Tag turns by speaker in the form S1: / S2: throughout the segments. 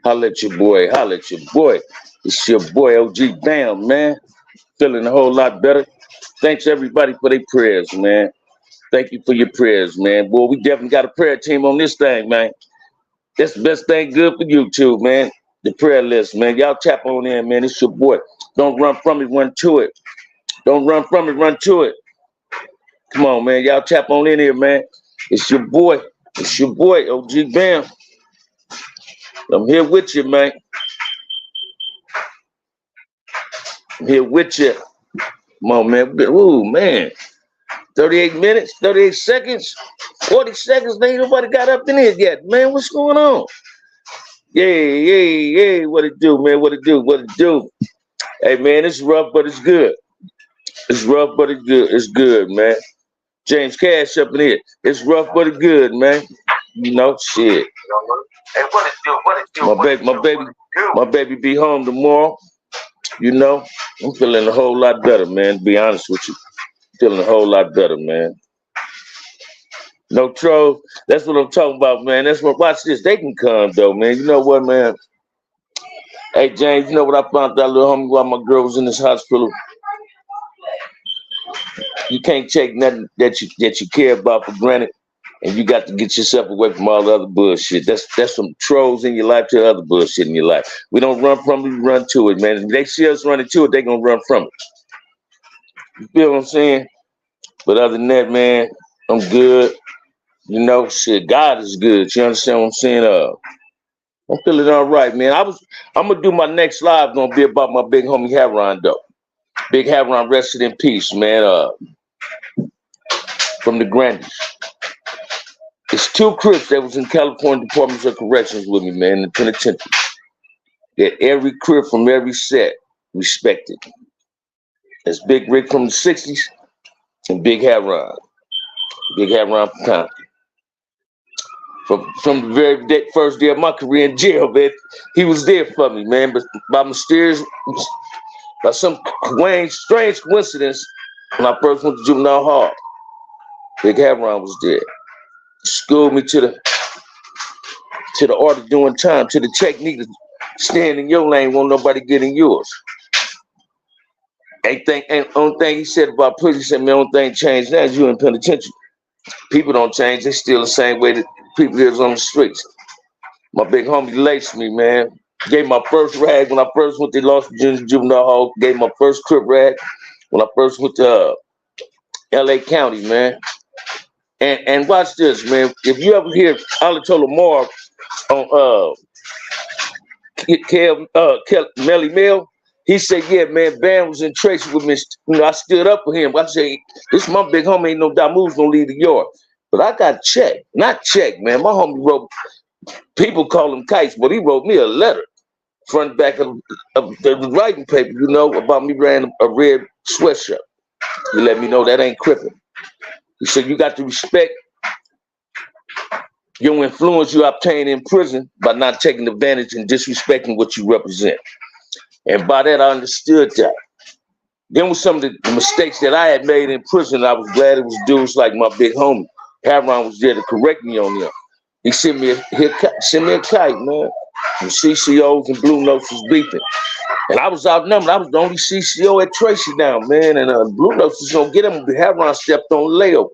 S1: Holla at your boy. Holla at your boy. It's your boy OG Bam, man. Feeling a whole lot better. Thanks everybody for their prayers, man. Thank you for your prayers, man. Boy, we definitely got a prayer team on this thing, man. That's the best thing good for you too, man. The prayer list, man. Y'all tap on in, man. It's your boy. Don't run from it, run to it. Don't run from it, run to it. Come on, man. Y'all tap on in here, man. It's your boy. It's your boy, OG Bam. I'm here with you, man. I'm here with you. Come on, man. Ooh, man. 38 minutes, 38 seconds, 40 seconds. Ain't nobody got up in here yet, man. What's going on? Yeah. What it do, man? What it do? What it do? Hey, man, it's rough, but it's good. It's rough, but it's good. It's good, man. James Cash up in here. It's rough, but it's good, man. You know, shit.
S2: Hey, what it do? What it do?
S1: My baby be home tomorrow. You know, I'm feeling a whole lot better, man. To be honest with you, feeling a whole lot better, man. No troll. That's what I'm talking about, man. That's what. Watch this. They can come though, man. You know what, man? Hey, James. You know what I found out, little homie, while my girl was in this hospital. You can't take nothing that you care about for granted, and you got to get yourself away from all the other bullshit. That's some trolls in your life to other bullshit in your life. We don't run from it, we run to it, man. If they see us running to it, they gonna run from it. You feel what I'm saying? But other than that, man, I'm good. You know, shit, God is good. You understand what I'm saying? I'm feeling all right, man. I'm gonna do my next live. Gonna be about my big homie Havron though. Big Havron rested in peace, man. From the Grandies. It's two Crips that was in California Departments of Corrections with me, man, in the penitentiary. That every Crip from every set respected. That's Big Rick from the 60s and Big Havron. Big Havron from Compton. From the very first day of my career in jail, man, he was there for me, man. But by some strange coincidence, when I first went to juvenile hall, Big Havron was there. Schooled me to the art of doing time, to the technique of staying in your lane, won't nobody get in yours. Ain't only thing he said about prison, he said, man, only thing changed now is you in penitentiary. People don't change, they still the same way that people is on the streets. My big homie laced me, man. Gave my first rag when I first went to Los Angeles Juvenile Hall. Gave my first Crip rag when I first went to LA County, man. And watch this, man. If you ever hear Alatola Moore on Melly Mill, he said, yeah, man, Bam was in Tracy with me. You know, I stood up for him. I said, this my big homie, ain't no Damoos gonna leave the yard. But I got checked. Not checked, man. My homie wrote, people call him kites, but he wrote me a letter, front and back of the writing paper, you know, about me wearing a red sweatshirt. He let me know that ain't crippin'. He said, you got to respect your influence you obtain in prison by not taking advantage and disrespecting what you represent. And by that, I understood that. Then with some of the mistakes that I had made in prison, I was glad it was dudes like my big homie. Havron was there to correct me on them. He sent me a kite, man. The CCOs and Blue Notes was beefing. And I was outnumbered. I was the only CCO at Tracy now, man. And Blue Notes was gonna get him. Havron stepped on Leo.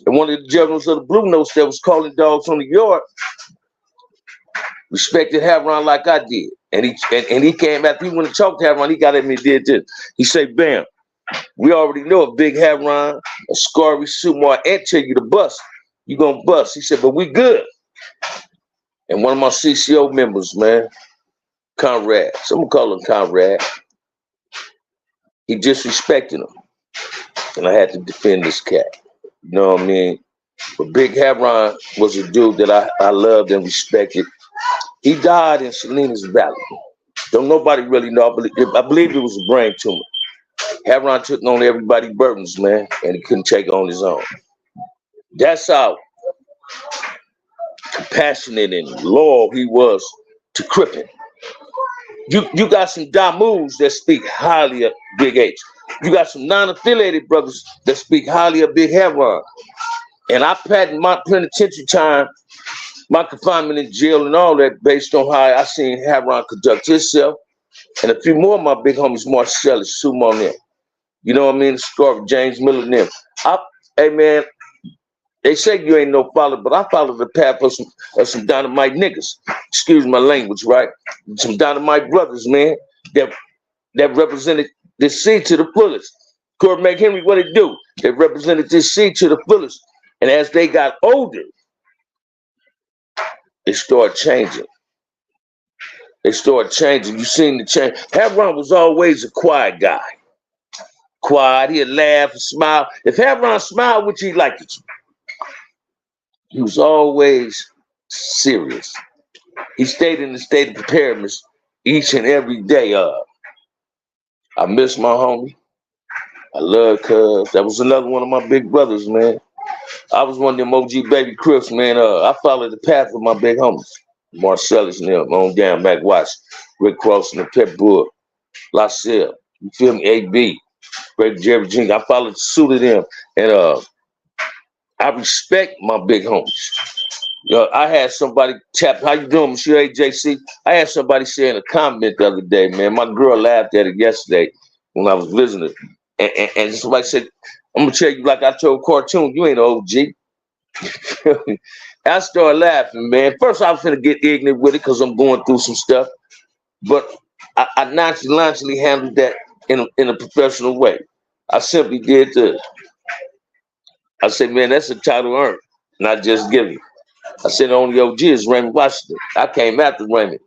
S1: And one of the generals of the Blue Notes that was calling dogs on the yard respected Havron like I did. And he came after he went to talk to Havron, he got at me and did this. He said, Bam, we already know a Big Havron, a Scarry, Sumar, and tell you to bust. You gonna bust. He said, but we good. And one of my CCO members, man, Conrad, someone call him Conrad, he disrespected him. And I had to defend this cat. You know what I mean? But Big Havron was a dude that I loved and respected. He died in Salinas Valley. Don't nobody really know. I believe it was a brain tumor. Havron took on everybody's burdens, man, and he couldn't take it on his own. That's how compassionate and loyal he was to Crippin. You got some Damoos that speak highly of Big H. You got some non-affiliated brothers that speak highly of Big Havron. And I patent my penitentiary time my confinement in jail and all that based on how I seen Havron conduct himself. And a few more of my big homies, Marcellus, Sumo and them. You know what I mean? Scarf, James Miller and them. Hey man, they say you ain't no follower, but I follow the path of some dynamite niggas. Excuse my language, right? Some dynamite brothers, man, that represented this seed to the fullest. Court McHenry, what it do? They represented this seed to the fullest. And as they got older, they started changing. They started changing. You seen the change. Havron was always a quiet guy. Quiet, he'd laugh and smile. If Havron smiled, which he liked it. He was always serious. He stayed in the state of preparedness each and every day. I miss my homie. I love Cuz. That was another one of my big brothers, man. I was one of them OG baby Crips, man. I followed the path of my big homies. Marcellus and them, on down, Mac Watts, Rick Cross and the Pet Bull, LaSalle, you feel me? AB, Greg Jerry Jenkins. I followed the suit of them. And I respect my big homies. You know, I had somebody tap, how you doing, Monsieur AJC? I had somebody say in a comment the other day, man, my girl laughed at it yesterday when I was visiting. And somebody said, I'm gonna tell you like I told Cartoon, you ain't an OG. I started laughing, man. First I was gonna get ignorant with it because I'm going through some stuff. But I nonchalantly handled that in a professional way. I simply did this. I said, man, that's a title earned, not just given. I said, the only OG is Raymond Washington. I came after Raymond.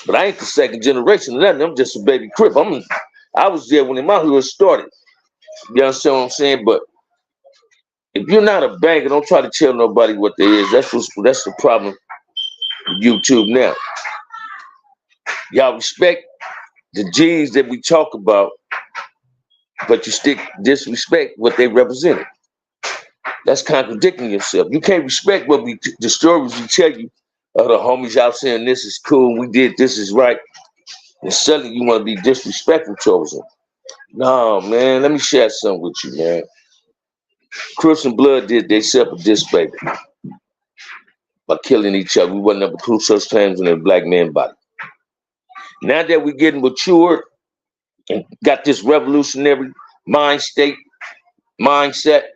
S1: But I ain't the second generation of nothing. I'm just a baby Crip. I was there when my hood started. You understand what I'm saying? But if you're not a banker, don't try to tell nobody what there is. That's the problem with YouTube now. Y'all respect the G's that we talk about, but you disrespect what they represented. That's contradicting yourself. You can't respect what the stories we tell you. The homies out saying this is cool, we did this is right. And suddenly you want to be disrespectful towards them. No, man, let me share something with you, man. Crips and Blood did themselves a diss, baby. By killing each other. We wasn't ever prove such claims in a black man body. Now that we're getting matured and got this revolutionary mindset,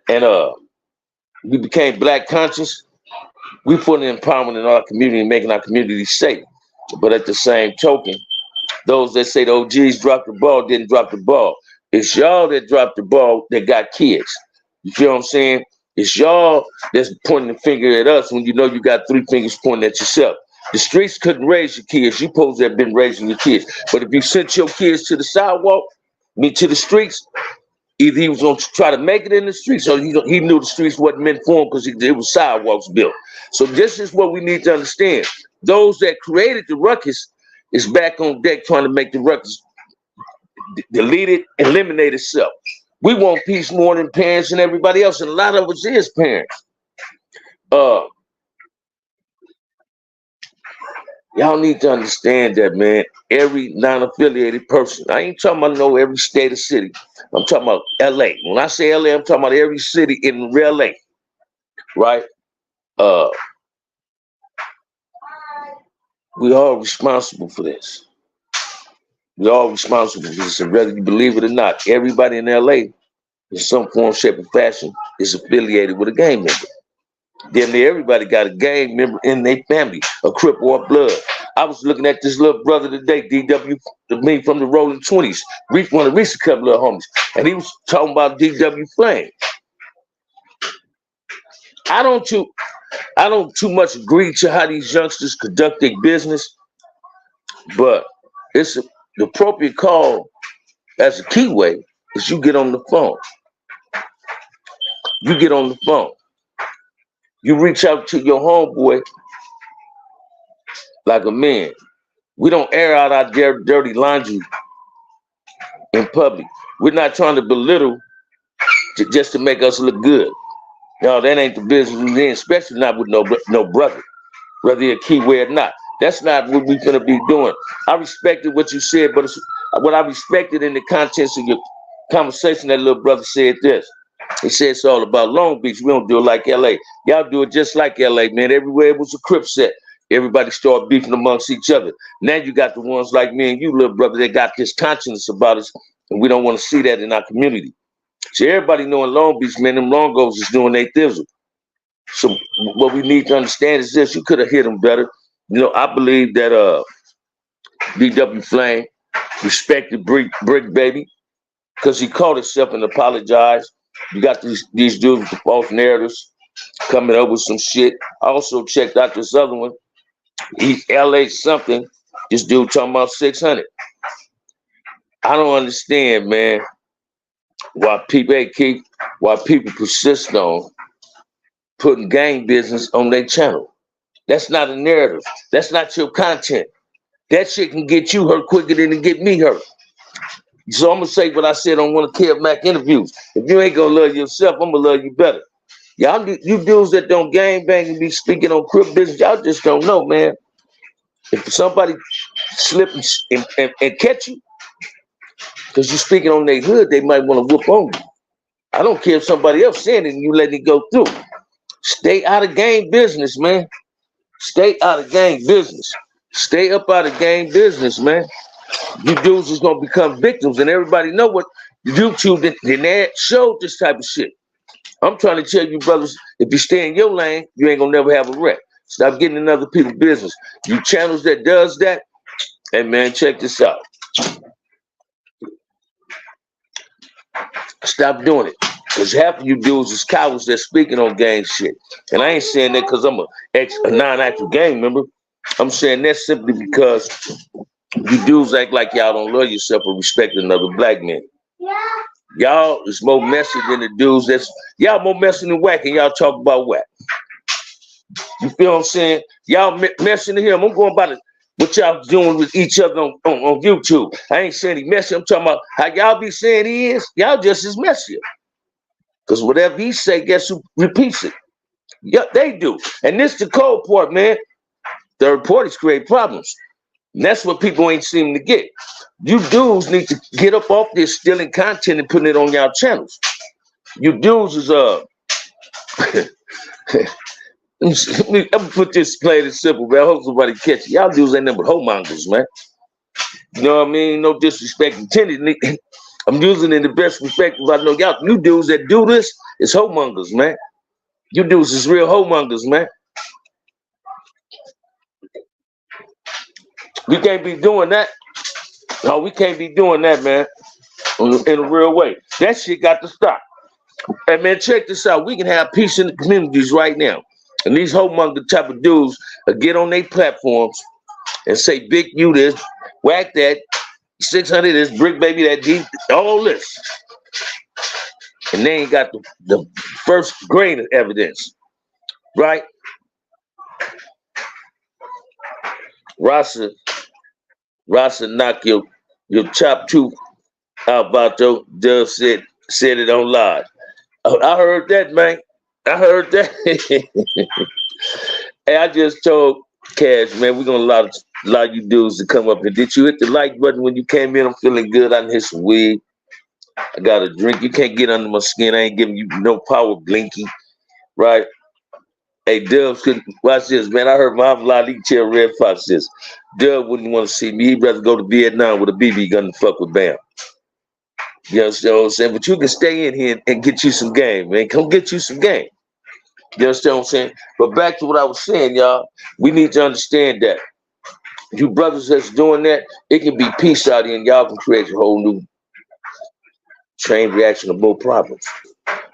S1: and we became black conscious, we put an empowerment in our community and making our community safe. But at the same token, those that say the OGs dropped the ball didn't drop the ball. It's y'all that dropped the ball that got kids. You feel what I'm saying? It's y'all that's pointing the finger at us when you know you got three fingers pointing at yourself. The streets couldn't raise your kids. You supposed to have been raising your kids. But if you sent your kids to the sidewalk, to the streets, either he was going to try to make it in the streets or he knew the streets wasn't meant for him because it was sidewalks built. So this is what we need to understand. Those that created the ruckus is back on deck trying to make the ruckus delete it, eliminate itself. We want peace more than parents and everybody else, and a lot of us is parents. Y'all need to understand that, man. Every non-affiliated person, I ain't talking about every state or city. I'm talking about LA. When I say LA, I'm talking about every city in LA, right? We are responsible for this. We are responsible for this, and whether you believe it or not, everybody in LA, in some form, shape, or fashion, is affiliated with a gang member. Damn near everybody got a gang member in their family, a Crip or a Blood. I was looking at this little brother today, DW, me from the Rolling 20s, one of Reese's couple of homies, and he was talking about DW Flame. I don't too much agree to how these youngsters conduct their business, but it's the appropriate call as a key way is you get on the phone. You get on the phone. You reach out to your homeboy like a man. We don't air out our dirty laundry in public. We're not trying to belittle just to make us look good. No, that ain't the business we're in, especially not with no brother, whether you're a keyway or not. That's not what we're gonna be doing. I respected what you said, but what I respected in the contents of your conversation, that little brother said this. He said it's all about Long Beach. We don't do it like LA. Y'all do it just like LA, man. Everywhere it was a Crip set. Everybody started beefing amongst each other. Now you got the ones like me and you, little brother, that got this conscience about us, and we don't want to see that in our community. So everybody knowing Long Beach, man, them Longos is doing their thizzle. So what we need to understand is this: you could have hit them better. You know, I believe that BW Flame respected Brick Baby because he caught himself and apologized. You got these dudes with the false narratives coming up with some shit. I also checked out this other one. He's LA something. This dude talking about 600. I don't understand, man, why people persist on putting gang business on their channel. That's not a narrative. That's not your content. That shit can get you hurt quicker than it get me hurt. So I'm gonna say what I said on one of Kev Mac interviews. If you ain't gonna love yourself, I'm gonna love you better. Y'all, you dudes that don't gang bang and be speaking on Crip business, y'all just don't know, man. If somebody slip and catch you, because you're speaking on their hood, they might want to whoop on you. I don't care if somebody else saying it and you let it go through. Stay out of gang business, man. Stay out of gang business. Stay up out of gang business, man. You dudes is gonna become victims, and everybody know what YouTube did showed this type of shit. I'm trying to tell you, brothers, if you stay in your lane, you ain't gonna never have a wreck. Stop getting in other people's business. You channels that does that, hey man, check this out. Stop doing it. Because half of you dudes is cowards that speaking on gang shit. And I ain't saying that because I'm a non-active gang member. I'm saying that simply because you dudes act like y'all don't love yourself or respect another black man. Y'all is more messy than the dudes y'all more messy than whack, and y'all talk about whack. You feel what I'm saying? Y'all messing to him. I'm going about what y'all doing with each other on YouTube. I ain't saying he messy. I'm talking about how y'all be saying he is. Y'all just as messy. Because whatever he say, guess who repeats it? Yeah, they do. And this the cold part, man. The reporters create problems. And that's what people ain't seeming to get. You dudes need to get up off this stealing content and putting it on y'all channels. You dudes is I'm gonna put this plain and simple, man. I hope somebody catch it. Y'all dudes ain't nothing but homongers, man. You know what I mean? No disrespect intended. I'm using it in the best perspective I know. Y'all, you dudes that do this is homongers, man. You dudes is real homongers, man. We can't be doing that. No, we can't be doing that, man. In a real way. That shit got to stop. Hey, man, check this out. We can have peace in the communities right now. And these homemonger type of dudes get on their platforms and say, Big you this, whack that, 600 this, Brick Baby that deep, all this. And they ain't got the first grain of evidence, right? Rasa knock your top tooth out about your Dove said it on live. I heard that, man. I heard that. Hey, I just told Cash, man, we're gonna allow you dudes to come up. And did you hit the like button when you came in? I'm feeling good. I done hit some weed. I got a drink. You can't get under my skin. I ain't giving you no power blinky, right? Hey, Dubs couldn't watch this, man. I heard Muhammad Ali tell Red Fox this. Dub wouldn't want to see me. He'd rather go to Vietnam with a BB gun to fuck with Bam. You understand what I'm saying? But you can stay in here and get you some game, man. Come get you some game. You understand what I'm saying? But back to what I was saying, y'all. We need to understand that you brothers that's doing that, it can be peace out here and y'all can create a whole new chain reaction of more problems.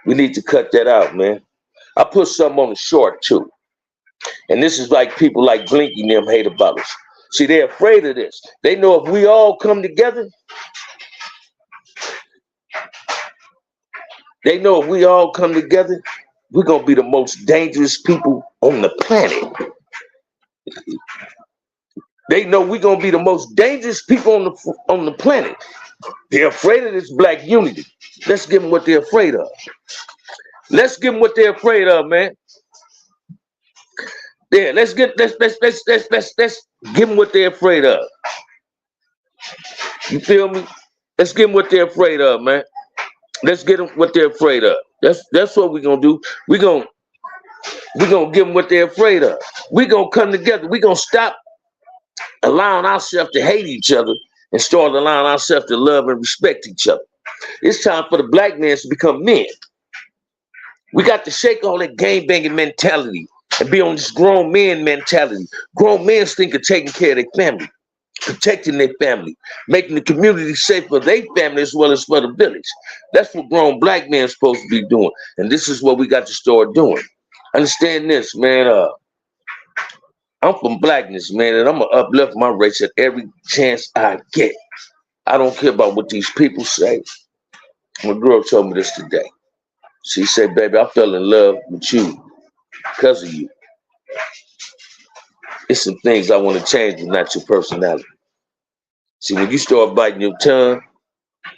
S1: We need to cut that out, man. I put something on the short too. And this is like people like Blinky and them hate about us. See, they're afraid of this. They know if we all come together, we're going to be the most dangerous people on the planet. They know we're going to be the most dangerous people on the planet. They're afraid of this black unity. Let's give them what they're afraid of. Let's give them what they're afraid of, man. Yeah, let's give them what they're afraid of. You feel me? Let's give them what they're afraid of, man. Let's get them what they're afraid of. That's what we're gonna do. We're gonna give them what they're afraid of. We're gonna come together. We're gonna stop allowing ourselves to hate each other and start allowing ourselves to love and respect each other. It's time for the black men to become men. We got to shake all that gang banging mentality and be on this grown man mentality. Grown men think of taking care of their family, protecting their family, making the community safe for their family as well as for the village. That's what grown black men are supposed to be doing. And this is what we got to start doing. Understand this, man. I'm from blackness, man, and I'm going to uplift my race at every chance I get. I don't care about what these people say. My girl told me this today. She said, baby, I fell in love with you because of you. It's some things I want to change, but not your personality. See, when you start biting your tongue,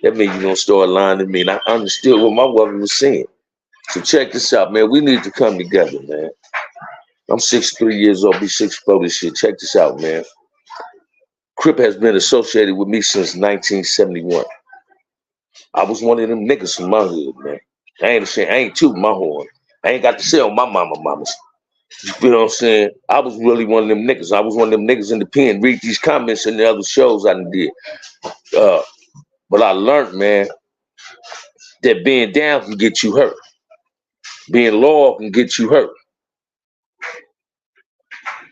S1: that means you're going to start lying to me. And I understood what my woman was saying. So check this out, man. We need to come together, man. I'm 63 years old, be 64 this year. Check this out, man. Crip has been associated with me since 1971. I was one of them niggas from my hood, man. I ain't ashamed. I ain't tooting my horn. I ain't got to sell my mamas. You feel what I'm saying? I was really one of them niggas. I was one of them niggas in the pen. Read these comments in the other shows I did. But I learned, man, that being down can get you hurt. Being loyal can get you hurt.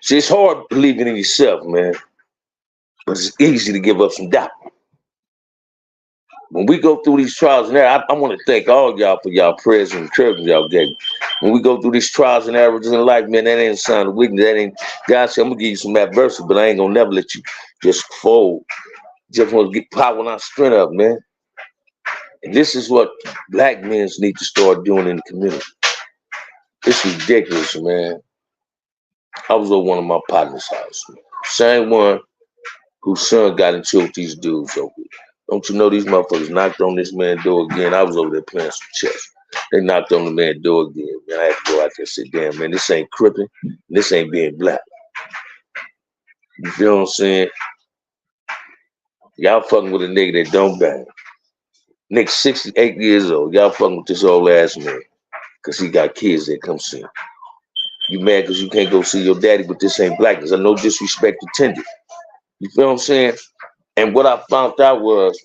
S1: See, it's hard believing in yourself, man. But it's easy to give up some doubt. When we go through these trials and errors, I want to thank all y'all for y'all prayers and encouragement y'all gave me. When we go through these trials and errors in life, man, that ain't a sign of weakness. That ain't, God said, I'm going to give you some adversity, but I ain't going to never let you just fold. Just want to get power and our strength up, man. And this is what black men need to start doing in the community. It's ridiculous, man. I was over one of my partner's house, man. Same one whose son got into it with these dudes over there. Don't you know these motherfuckers knocked on this man's door again? I was over there playing some chess. They knocked on the man's door again, man. I had to go out there and say, damn, man, this ain't cripping. This ain't being black. You feel what I'm saying? Y'all fucking with a nigga that don't bang. Nigga 68 years old. Y'all fucking with this old ass man. Because he got kids that come see him. You mad because you can't go see your daddy, but this ain't blackness. I no disrespect intended. You feel what I'm saying? And what I found out was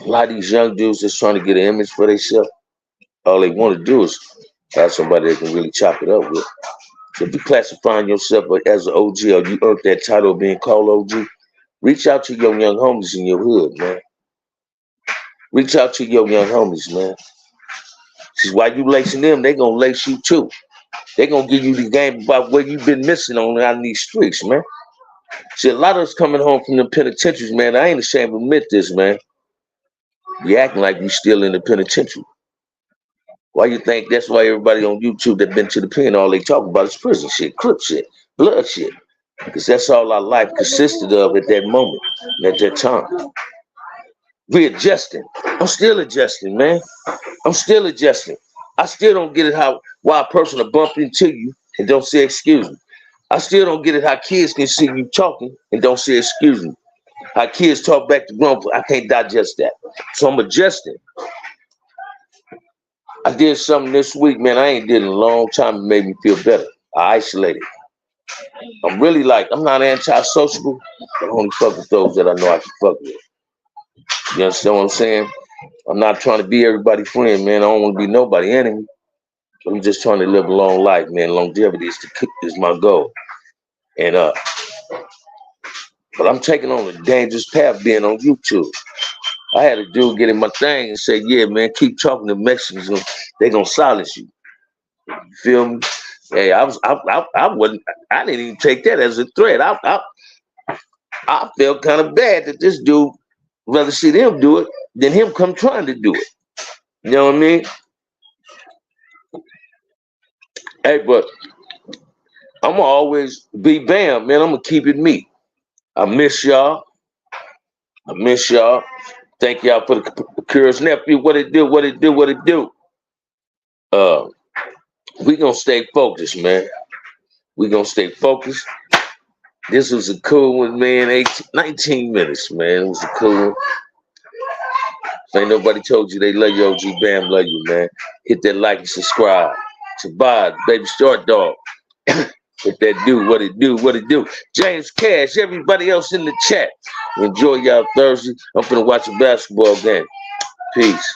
S1: a lot of these young dudes that's trying to get an image for themselves, all they want to do is have somebody that can really chop it up with. So if you're classifying yourself as an OG or you earned that title of being called OG, reach out to your young homies in your hood, man. Reach out to your young homies, man. See, while you lacing them, they gonna lace you too. They gonna give you the game about what you've been missing on these streets, man. See, a lot of us coming home from the penitentiaries, man. I ain't ashamed to admit this, man. You acting like you still in the penitentiary. Why you think that's why everybody on YouTube that been to the pen, all they talk about is prison shit, crip shit, blood shit. Because that's all our life consisted of at that moment, at that time. We're adjusting. I'm still adjusting, man. I'm still adjusting. I still don't get it why a person will bump into you and don't say excuse me. I still don't get it how kids can see you talking and don't say excuse me. How kids talk back to grown people, I can't digest that. So I'm adjusting. I did something this week, man, I ain't did in a long time. It made me feel better. I isolated. I'm really I'm not anti-sociable, but I only fuck with those that I know I can fuck with. You understand what I'm saying? I'm not trying to be everybody's friend, man. I don't want to be nobody's enemy. I'm just trying to live a long life, man. Longevity is my goal. And but I'm taking on a dangerous path being on YouTube. I had a dude get in my thing and say, yeah, man, keep talking to Mexicans, they gonna silence you. You feel me? Hey, I didn't even take that as a threat. I felt kind of bad that this dude rather see them do it than him come trying to do it. You know what I mean? Hey, but I'm gonna always be Bam, man. I'm gonna keep it me. I miss y'all. Thank y'all for the Curious Nephew. What it do? We gonna stay focused, man. We gonna stay focused. This was a cool one, man. 19 minutes, man. It was a cool one. If ain't nobody told you they love you, OG Bam love you, man. Hit that like and subscribe. Shabazz, Baby Short Dog. Hit that do, what it do, what it do. James Cash, everybody else in the chat. Enjoy y'all Thursday. I'm finna watch a basketball game. Peace.